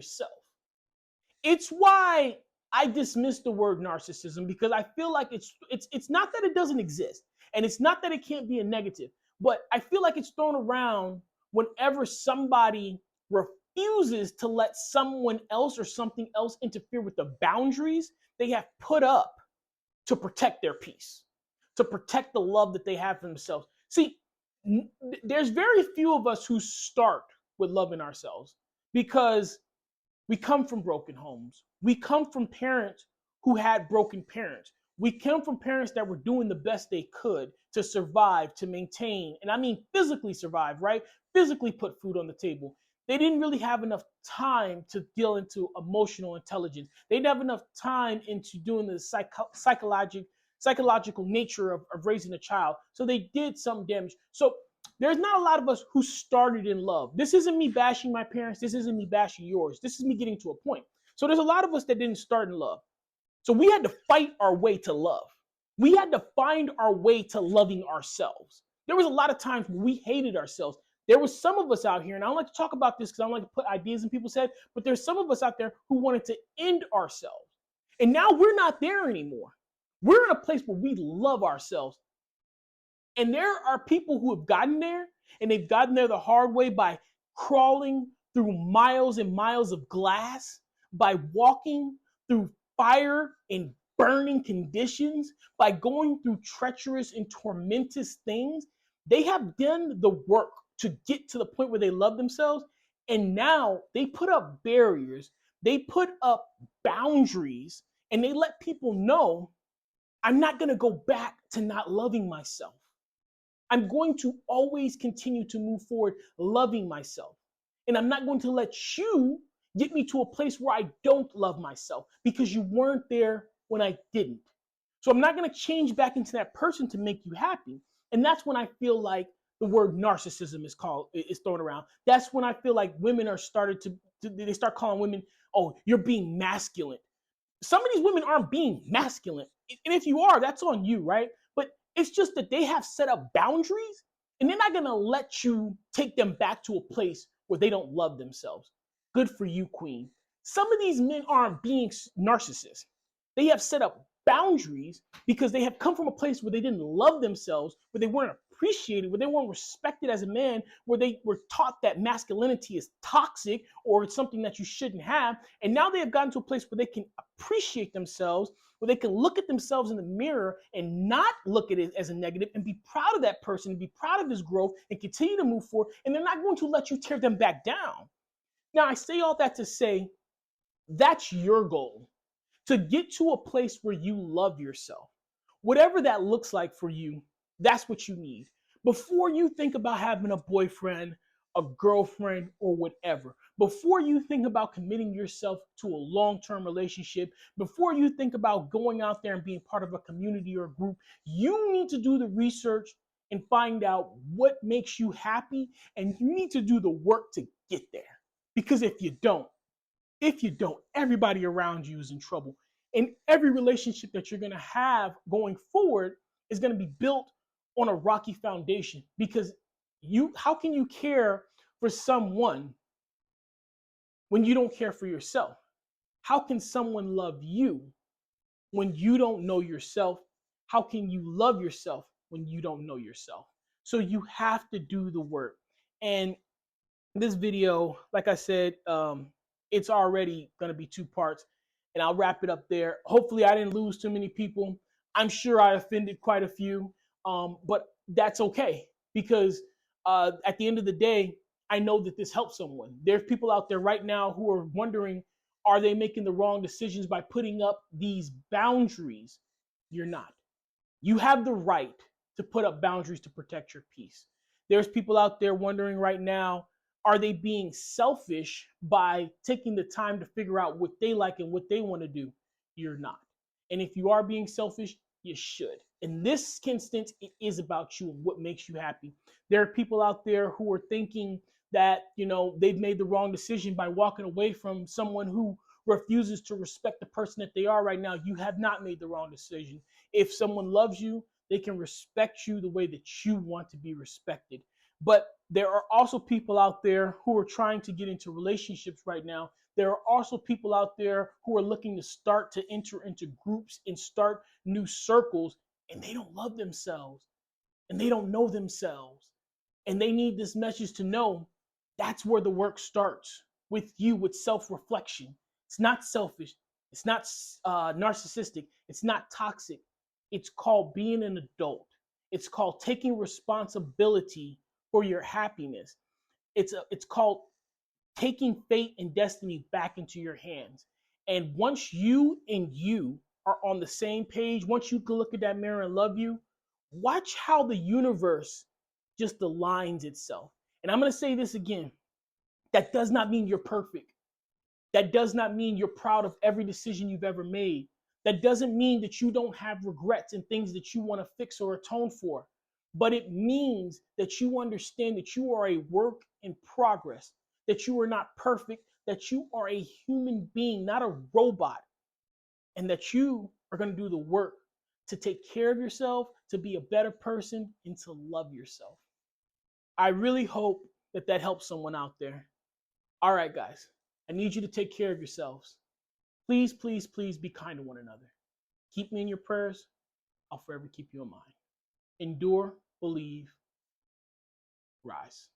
yourself. It's why I dismiss the word narcissism, because I feel like it's not that it doesn't exist, and it's not that it can't be a negative, but I feel like it's thrown around whenever somebody refuses to let someone else or something else interfere with the boundaries they have put up to protect their peace, to protect the love that they have for themselves. See, there's very few of us who start with loving ourselves, because we come from broken homes. We come from parents who had broken parents. We come from parents that were doing the best they could to survive, to maintain, and I mean physically survive, right? Physically put food on the table. They didn't really have enough time to deal into emotional intelligence. They didn't have enough time into doing the psychological nature of raising a child. So they did some damage. So there's not a lot of us who started in love. This isn't me bashing my parents. This isn't me bashing yours. This is me getting to a point. So there's a lot of us that didn't start in love. So we had to fight our way to love. We had to find our way to loving ourselves. There was a lot of times when we hated ourselves. There was some of us out here, and I don't like to talk about this because I don't like to put ideas in people's head, but there's some of us out there who wanted to end ourselves. And now we're not there anymore. We're in a place where we love ourselves. And there are people who have gotten there, and they've gotten there the hard way by crawling through miles and miles of glass, by walking through fire and burning conditions, by going through treacherous and tormentous things. They have done the work to get to the point where they love themselves, and now they put up barriers, they put up boundaries, and they let people know, I'm not going to go back to not loving myself. I'm going to always continue to move forward loving myself. And I'm not going to let you get me to a place where I don't love myself, because you weren't there when I didn't. So I'm not going to change back into that person to make you happy. And that's when I feel like the word narcissism is thrown around. That's when I feel like women are they start calling women, oh, you're being masculine. Some of these women aren't being masculine. And if you are, that's on you, right? But it's just that they have set up boundaries, and they're not going to let you take them back to a place where they don't love themselves. Good for you, queen. Some of these men aren't being narcissists. They have set up boundaries because they have come from a place where they didn't love themselves, where they weren't appreciated, where they weren't respected as a man, where they were taught that masculinity is toxic or it's something that you shouldn't have. And now they have gotten to a place where they can appreciate themselves, where they can look at themselves in the mirror and not look at it as a negative, and be proud of that person, and be proud of his growth, and continue to move forward. And they're not going to let you tear them back down. Now, I say all that to say, that's your goal, to get to a place where you love yourself. Whatever that looks like for you, that's what you need. Before you think about having a boyfriend, a girlfriend, or whatever, before you think about committing yourself to a long-term relationship, before you think about going out there and being part of a community or a group, you need to do the research and find out what makes you happy, and you need to do the work to get there. Because if you don't, everybody around you is in trouble. And every relationship that you're going to have going forward is going to be built on a rocky foundation, because how can you care for someone when you don't care for yourself? How can someone love you when you don't know yourself? How can you love yourself when you don't know yourself? So you have to do the work. And this video, like I said, it's already going to be 2 parts, and I'll wrap it up there. Hopefully I didn't lose too many people. I'm sure I offended quite a few, but that's okay, because at the end of the day, I know that this helps someone. There's people out there right now who are wondering, are they making the wrong decisions by putting up these boundaries? You're not. You have the right to put up boundaries to protect your peace. There's people out there wondering right now, are they being selfish by taking the time to figure out what they like and what they want to do? You're not. And if you are being selfish, you should. In this instance, it is about you and what makes you happy. There are people out there who are thinking that, they've made the wrong decision by walking away from someone who refuses to respect the person that they are right now. You have not made the wrong decision. If someone loves you, they can respect you the way that you want to be respected. But there are also people out there who are trying to get into relationships right now There are also people out there who are looking to start to enter into groups and start new circles, and they don't love themselves and they don't know themselves. And they need this message to know that's where the work starts with you, with self reflection. It's not selfish, it's not narcissistic, it's not toxic. It's called being an adult, it's called taking responsibility for your happiness. It's called taking fate and destiny back into your hands. And once you are on the same page, once you can look at that mirror and love you, watch how the universe just aligns itself. And I'm going to say this again, that does not mean you're perfect. That does not mean you're proud of every decision you've ever made. That doesn't mean that you don't have regrets and things that you want to fix or atone for. But it means that you understand that you are a work in progress, that you are not perfect, that you are a human being, not a robot, and that you are going to do the work to take care of yourself, to be a better person, and to love yourself. I really hope that that helps someone out there. All right, guys, I need you to take care of yourselves. Please, please, please be kind to one another. Keep me in your prayers. I'll forever keep you in mind. Endure, believe, rise.